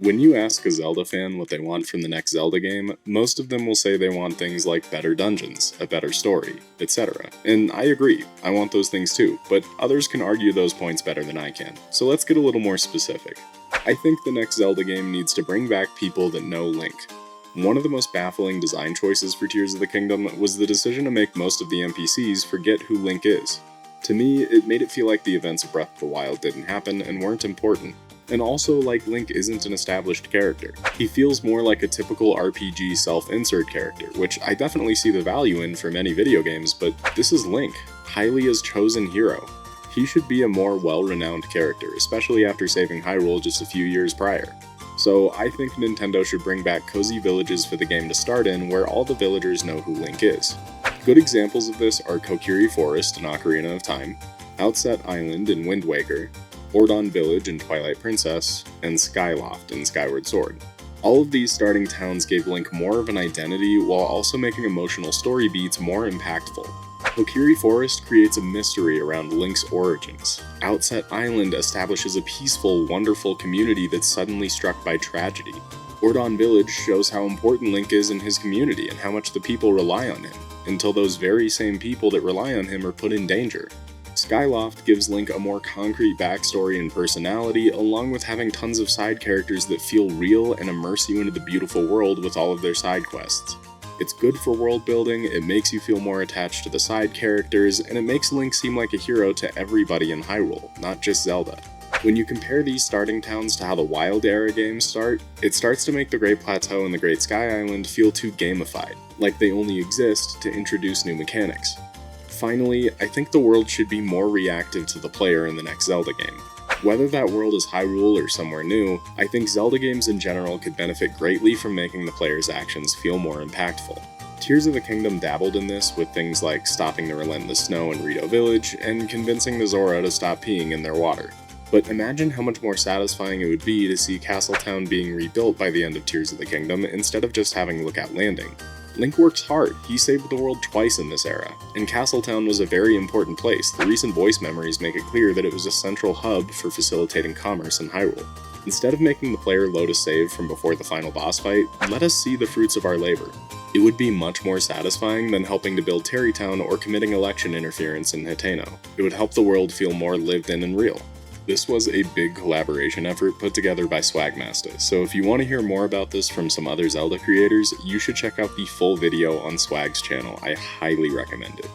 When you ask a Zelda fan what they want from the next Zelda game, most of them will say they want things like better dungeons, a better story, etc. And I agree, I want those things too, but others can argue those points better than I can. So let's get a little more specific. I think the next Zelda game needs to bring back people that know Link. One of the most baffling design choices for Tears of the Kingdom was the decision to make most of the NPCs forget who Link is. To me, it made it feel like the events of Breath of the Wild didn't happen and weren't important. And also, like, Link isn't an established character. He feels more like a typical RPG self-insert character, which I definitely see the value in for many video games, but this is Link, Hylia's chosen hero. He should be a more well-renowned character, especially after saving Hyrule just a few years prior. So I think Nintendo should bring back cozy villages for the game to start in where all the villagers know who Link is. Good examples of this are Kokiri Forest in Ocarina of Time, Outset Island in Wind Waker, Ordon Village in Twilight Princess, and Skyloft in Skyward Sword. All of these starting towns gave Link more of an identity while also making emotional story beats more impactful. Kokiri Forest creates a mystery around Link's origins. Outset Island establishes a peaceful, wonderful community that's suddenly struck by tragedy. Ordon Village shows how important Link is in his community and how much the people rely on him, until those very same people that rely on him are put in danger. Skyloft gives Link a more concrete backstory and personality, along with having tons of side characters that feel real and immerse you into the beautiful world with all of their side quests. It's good for world building, it makes you feel more attached to the side characters, and it makes Link seem like a hero to everybody in Hyrule, not just Zelda. When you compare these starting towns to how the Wild Era games start, it starts to make the Great Plateau and the Great Sky Island feel too gamified, like they only exist to introduce new mechanics. Finally, I think the world should be more reactive to the player in the next Zelda game. Whether that world is Hyrule or somewhere new, I think Zelda games in general could benefit greatly from making the player's actions feel more impactful. Tears of the Kingdom dabbled in this with things like stopping the relentless snow in Rito Village and convincing the Zora to stop peeing in their water. But imagine how much more satisfying it would be to see Castletown being rebuilt by the end of Tears of the Kingdom instead of just having Lookout Landing. Link works hard, he saved the world twice in this era, and Castletown was a very important place. The recent voice memories make it clear that it was a central hub for facilitating commerce in Hyrule. Instead of making the player load a save from before the final boss fight, let us see the fruits of our labor. It would be much more satisfying than helping to build Terrytown or committing election interference in Hateno. It would help the world feel more lived in and real. This was a big collaboration effort put together by Swagmaster, so if you want to hear more about this from some other Zelda creators, you should check out the full video on Swag's channel. I highly recommend it.